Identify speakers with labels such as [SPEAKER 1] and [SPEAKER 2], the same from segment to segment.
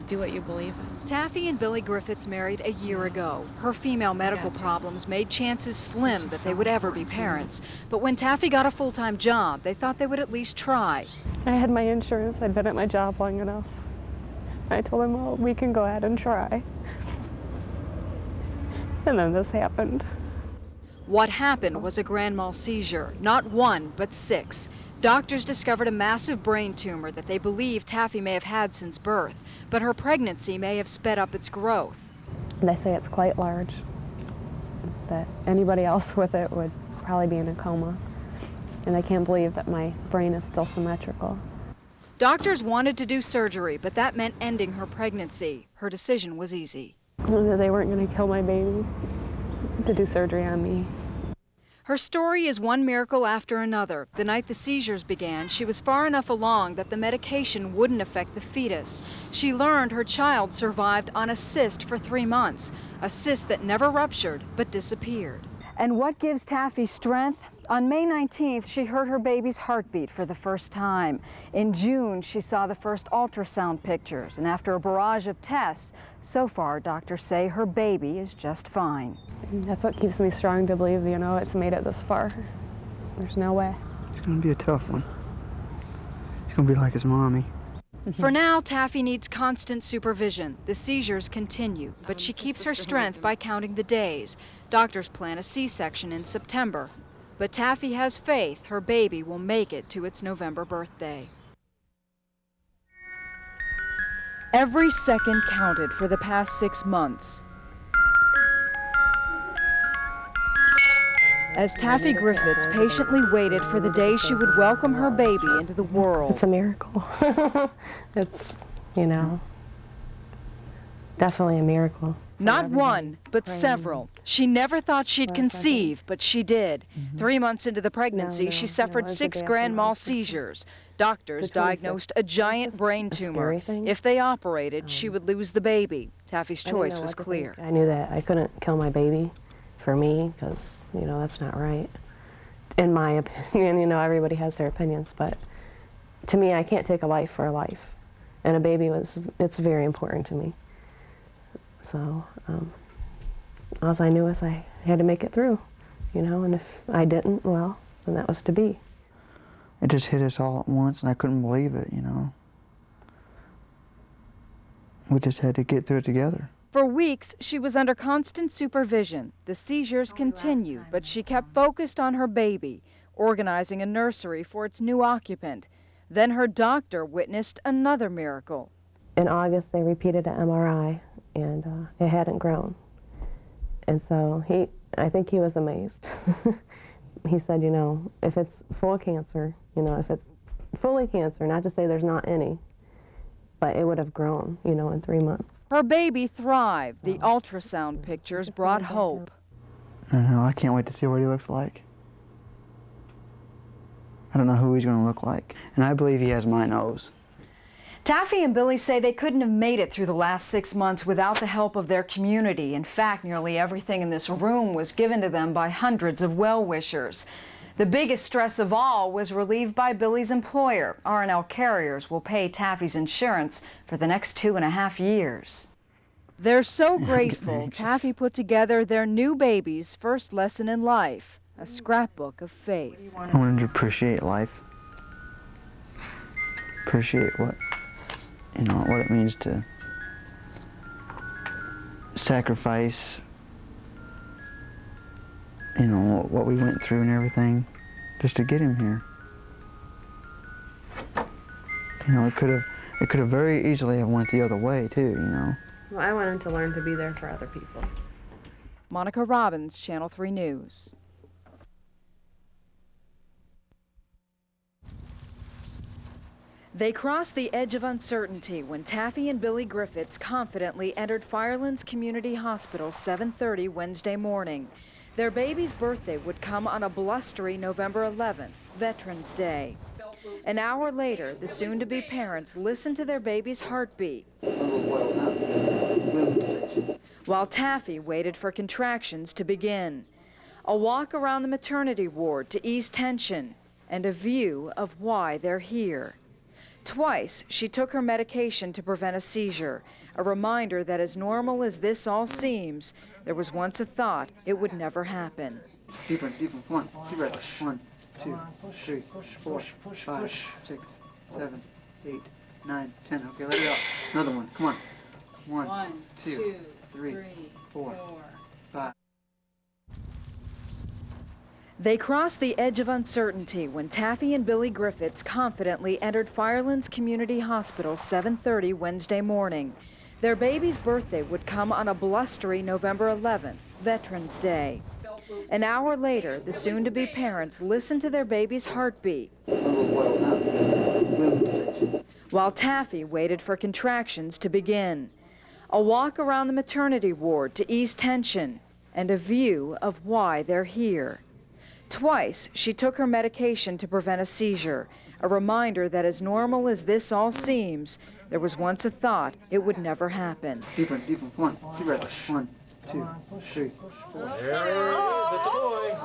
[SPEAKER 1] do what you believe in.
[SPEAKER 2] Taffy and Billy Griffitts married a year ago. Her female medical problems made chances slim that they would ever be parents. But when Taffy got a full-time job, they thought they would at least try.
[SPEAKER 3] I had my insurance. I'd been at my job long enough. I told him, well, we can go ahead and try. And then this happened.
[SPEAKER 2] What happened was a grand mal seizure, not one, but 6. Doctors discovered a massive brain tumor that they believe Taffy may have had since birth, but her pregnancy may have sped up its growth.
[SPEAKER 3] They say it's quite large, that anybody else with it would probably be in a coma. And I can't believe that my brain is still symmetrical.
[SPEAKER 2] Doctors wanted to do surgery, but that meant ending her pregnancy. Her decision was easy.
[SPEAKER 3] They weren't going to kill my baby to do surgery on me.
[SPEAKER 2] Her story is one miracle after another. The night the seizures began, she was far enough along that the medication wouldn't affect the fetus. She learned her child survived on a cyst for 3 months, a cyst that never ruptured but disappeared. And what gives Taffy strength? On May 19th, she heard her baby's heartbeat for the first time. In June, she saw the first ultrasound pictures, and after a barrage of tests, so far, doctors say her baby is just fine.
[SPEAKER 3] That's what keeps me strong to believe, you know, it's made it this far. There's no way.
[SPEAKER 4] It's gonna be a tough one. It's gonna be like his mommy.
[SPEAKER 2] For now, Taffy needs constant supervision. The seizures continue, but she keeps her strength by counting the days. Doctors plan a C-section in September. But Taffy has faith her baby will make it to its November birthday. Every second counted for the past 6 months. As Taffy Griffitts patiently waited for the day she would welcome her baby into the world.
[SPEAKER 3] It's a miracle. It's, you know, definitely a miracle.
[SPEAKER 2] Not one, but several. She never thought she'd conceive, but she did. 3 months into the pregnancy, she suffered 6 grand mal seizures. Doctors diagnosed a giant brain tumor. If they operated, she would lose the baby. Taffy's choice was clear.
[SPEAKER 3] I knew that I couldn't kill my baby for me, because, you know, that's not right. In my opinion, you know, everybody has their opinions, but to me, I can't take a life for a life. And a baby it's very important to me. So all I knew was I had to make it through, you know, and if I didn't, well, then that was to be.
[SPEAKER 4] It just hit us all at once, and I couldn't believe it, you know. We just had to get through it together.
[SPEAKER 2] For weeks, she was under constant supervision. The seizures continued, but she kept focused on her baby, organizing a nursery for its new occupant. Then her doctor witnessed another miracle.
[SPEAKER 3] In August, they repeated an MRI, and it hadn't grown. And so I think he was amazed. He said, you know, if it's full of cancer, you know, if it's fully cancer, not to say there's not any, but it would have grown, you know, in 3 months.
[SPEAKER 2] Her baby thrived. The ultrasound pictures brought hope.
[SPEAKER 4] I know, I can't wait to see what he looks like. I don't know who he's going to look like, and I believe he has my nose.
[SPEAKER 2] Taffy and Billy say they couldn't have made it through the last 6 months without the help of their community. In fact, nearly everything in this room was given to them by hundreds of well-wishers. The biggest stress of all was relieved by Billy's employer. R&L Carriers will pay Taffy's insurance for the next 2.5 years. They're so grateful Taffy put together their new baby's first lesson in life, a scrapbook of faith.
[SPEAKER 4] I wanted to appreciate life. Appreciate what it means to sacrifice, you know, what we went through and everything, just to get him here. You know, it could have very easily have went the other way too, you know.
[SPEAKER 3] Well, I want him to learn to be there for other people.
[SPEAKER 2] Monica Robbins, Channel 3 News. They crossed the edge of uncertainty when Taffy and Billy Griffitts confidently entered Firelands Community Hospital 7:30 Wednesday morning. Their baby's birthday would come on a blustery November 11th, Veterans Day. An hour later, the soon-to-be parents listened to their baby's heartbeat, while Taffy waited for contractions to begin. A walk around the maternity ward to ease tension, and a view of why they're here. Twice, she took her medication to prevent a seizure, a reminder that as normal as this all seems, there was once a thought it would never happen.
[SPEAKER 4] Deep one, deep one. One, deep breath. 1, 2, 3, 4, 5, 6, 7, 8, 9, 10. Okay, let it out. Another one. Come on. 1, 2, 3, 4, 5.
[SPEAKER 2] They crossed the edge of uncertainty when Taffy and Billy Griffitts confidently entered Firelands Community Hospital 7:30 Wednesday morning. Their baby's birthday would come on a blustery November 11th, Veterans Day. An hour later, the soon-to-be parents listened to their baby's heartbeat, while Taffy waited for contractions to begin. A walk around the maternity ward to ease tension, and a view of why they're here. Twice, she took her medication to prevent a seizure, a reminder that as normal as this all seems, there was once a thought it would never happen.
[SPEAKER 4] Deep one, deep one. 1, deep breath. 1, 2, 3, 4.
[SPEAKER 1] There it is. It's a boy.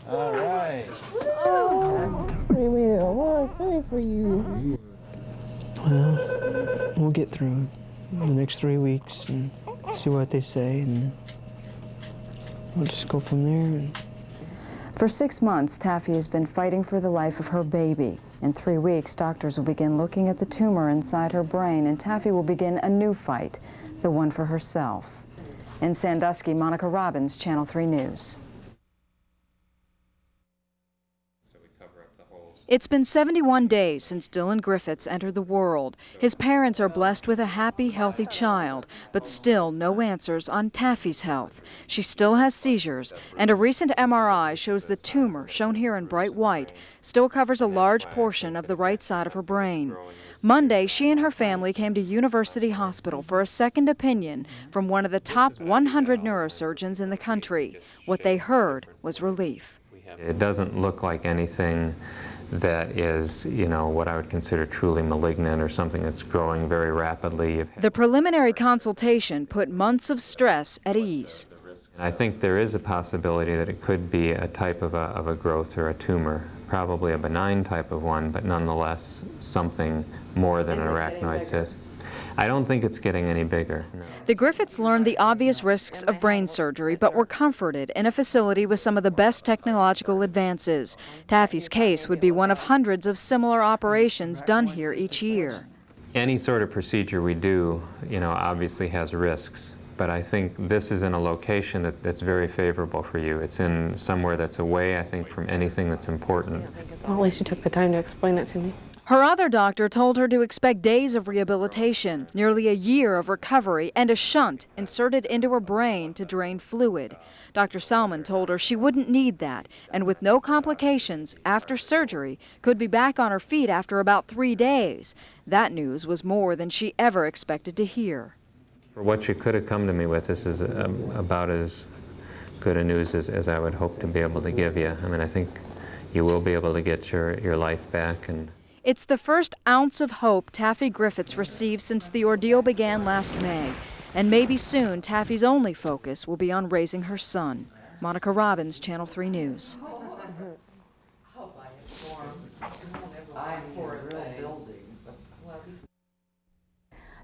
[SPEAKER 1] All right.
[SPEAKER 3] We made it a long time for you.
[SPEAKER 4] Well, we'll get through the next 3 weeks and see what they say, and we'll just go from there. And
[SPEAKER 2] For 6 months, Taffy has been fighting for the life of her baby. In 3 weeks, doctors will begin looking at the tumor inside her brain, and Taffy will begin a new fight, the one for herself. In Sandusky, Monica Robbins, Channel 3 News. It's been 71 days since Dylan Griffitts entered the world. His parents are blessed with a happy, healthy child, but still no answers on Taffy's health. She still has seizures, and a recent MRI shows the tumor, shown here in bright white, still covers a large portion of the right side of her brain. Monday, she and her family came to University Hospital for a second opinion from one of the top 100 neurosurgeons in the country. What they heard was relief.
[SPEAKER 5] It doesn't look like anything that is, what I would consider truly malignant or something that's growing very rapidly.
[SPEAKER 2] The preliminary consultation put months of stress at ease.
[SPEAKER 5] I think there is a possibility that it could be a type of a growth or a tumor, probably a benign type of one, but nonetheless something more than an arachnoid cyst. I don't think it's getting any bigger. No.
[SPEAKER 2] The Griffitts learned the obvious risks of brain surgery, but were comforted in a facility with some of the best technological advances. Taffy's case would be one of hundreds of similar operations done here each year.
[SPEAKER 5] Any sort of procedure we do, obviously has risks. But I think this is in a location that's very favorable for you. It's in somewhere that's away, I think, from anything that's important.
[SPEAKER 3] Well, at least you took the time to explain it to me.
[SPEAKER 2] Her other doctor told her to expect days of rehabilitation, nearly a year of recovery, and a shunt inserted into her brain to drain fluid. Dr. Salmon told her she wouldn't need that, and with no complications after surgery, could be back on her feet after about 3 days. That news was more than she ever expected to hear.
[SPEAKER 5] For what you could have come to me with, this is about as good a news as I would hope to be able to give you. I mean, I think you will be able to get your life back. And
[SPEAKER 2] it's the first ounce of hope Taffy Griffitts received since the ordeal began last May. And maybe soon Taffy's only focus will be on raising her son. Monica Robbins, Channel 3 News.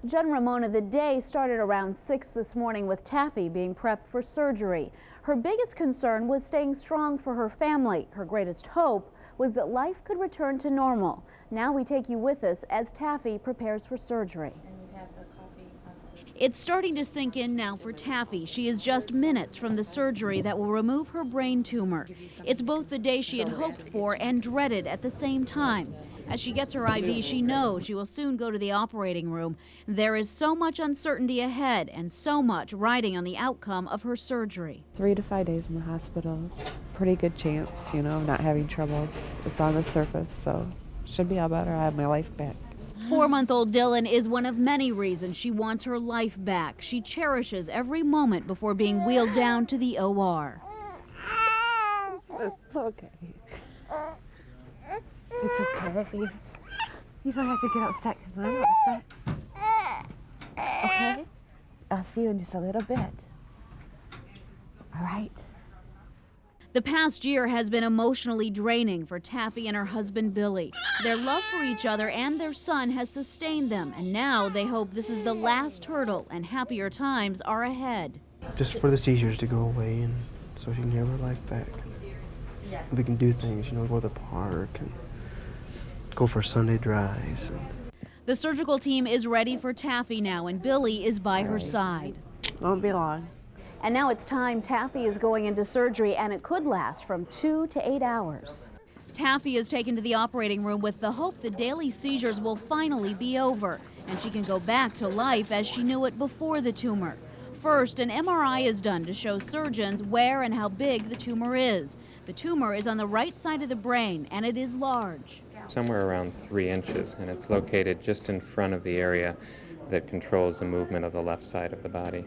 [SPEAKER 6] Jen Ramona, the day started around 6 this morning with Taffy being prepped for surgery. Her biggest concern was staying strong for her family. Her greatest hope was that life could return to normal. Now we take you with us as Taffy prepares for surgery. It's starting to sink in now for Taffy. She is just minutes from the surgery that will remove her brain tumor. It's both the day she had hoped for and dreaded at the same time. As she gets her IV, she knows she will soon go to the operating room. There is so much uncertainty ahead and so much riding on the outcome of her surgery.
[SPEAKER 3] 3 to 5 days in the hospital. Pretty good chance, of not having troubles. It's on the surface, so should be all better. I have my life back.
[SPEAKER 6] 4-month-old Dylan is one of many reasons she wants her life back. She cherishes every moment before being wheeled down to the OR.
[SPEAKER 3] It's okay. It's okay. You don't have to get upset because I'm upset. Okay? I'll see you in just a little bit. All right?
[SPEAKER 6] The past year has been emotionally draining for Taffy and her husband Billy. Their love for each other and their son has sustained them, and now they hope this is the last hurdle and happier times are ahead.
[SPEAKER 7] Just for the seizures to go away and so she can have her life back. We can do things, you know, go to the park and go for Sunday drives.
[SPEAKER 6] The surgical team is ready for Taffy now, and Billy is by her side.
[SPEAKER 3] Won't be long.
[SPEAKER 6] And now it's time. Taffy is going into surgery, and it could last from 2 to 8 hours. Taffy is taken to the operating room with the hope the daily seizures will finally be over, and she can go back to life as she knew it before the tumor. First, an MRI is done to show surgeons where and how big the tumor is. The tumor is on the right side of the brain, and it is large.
[SPEAKER 5] Somewhere around 3 inches, and it's located just in front of the area that controls the movement of the left side of the body.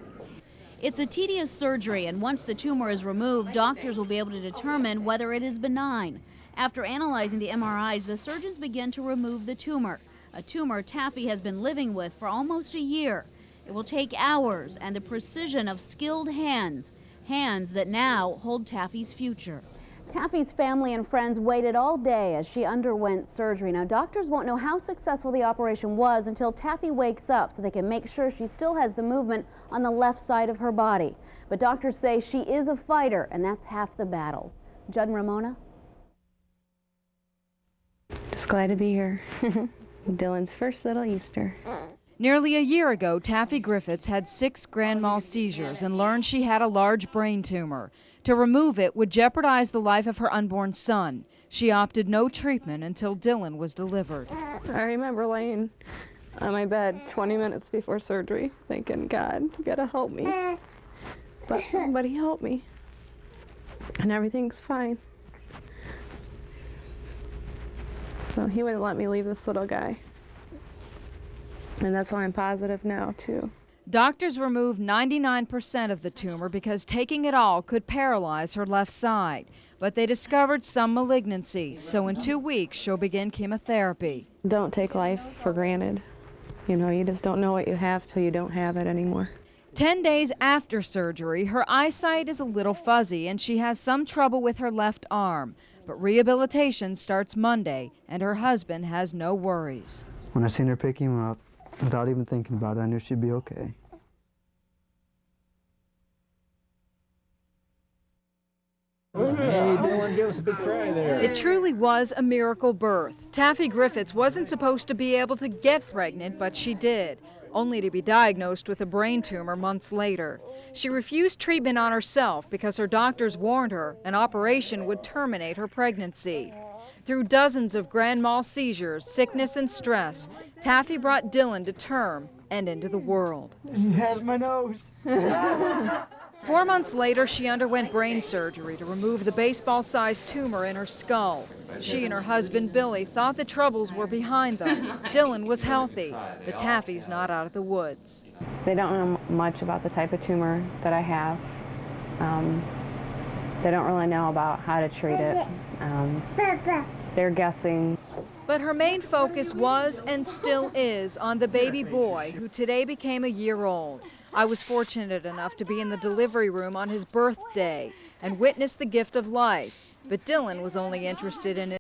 [SPEAKER 6] It's a tedious surgery, and once the tumor is removed, doctors will be able to determine whether it is benign. After analyzing the MRIs, the surgeons begin to remove the tumor, a tumor Taffy has been living with for almost a year. It will take hours and the precision of skilled hands, hands that now hold Taffy's future. Taffy's family and friends waited all day as she underwent surgery. Now, doctors won't know how successful the operation was until Taffy wakes up so they can make sure she still has the movement on the left side of her body. But doctors say she is a fighter, and that's half the battle. Judd and Ramona?
[SPEAKER 3] Just glad to be here. Dylan's first little Easter.
[SPEAKER 2] Nearly a year ago, Taffy Griffitts had 6 grand mal seizures and learned she had a large brain tumor. To remove it would jeopardize the life of her unborn son. She opted no treatment until Dylan was delivered.
[SPEAKER 3] I remember laying on my bed 20 minutes before surgery thinking, God, you gotta help me. But he helped me. And everything's fine. So he wouldn't let me leave this little guy. And that's why I'm positive now, too.
[SPEAKER 2] Doctors removed 99% of the tumor because taking it all could paralyze her left side. But they discovered some malignancy, so in 2 weeks she'll begin chemotherapy.
[SPEAKER 3] Don't take life for granted. You know, you just don't know what you have till you don't have it anymore.
[SPEAKER 2] 10 days after surgery, her eyesight is a little fuzzy and she has some trouble with her left arm. But rehabilitation starts Monday, and her husband has no worries.
[SPEAKER 4] When I seen her pick him up, without even thinking about it, I knew she'd be okay.
[SPEAKER 1] Hey, Dylan, give us a big try there.
[SPEAKER 2] It truly was a miracle birth. Taffy Griffitts wasn't supposed to be able to get pregnant, but she did, only to be diagnosed with a brain tumor months later. She refused treatment on herself because her doctors warned her an operation would terminate her pregnancy. Through dozens of grand mal seizures, sickness, and stress, Taffy brought Dylan to term and into the world.
[SPEAKER 4] He has my nose.
[SPEAKER 2] 4 months later, she underwent brain surgery to remove the baseball-sized tumor in her skull. She and her husband, Billy, thought the troubles were behind them. Dylan was healthy, but Taffy's not out of the woods.
[SPEAKER 3] They don't know much about the type of tumor that I have. They don't really know about how to treat it. They're guessing.
[SPEAKER 2] But her main focus was and still is on the baby boy who today became a year old. I was fortunate enough to be in the delivery room on his birthday and witness the gift of life. But Dylan was only interested in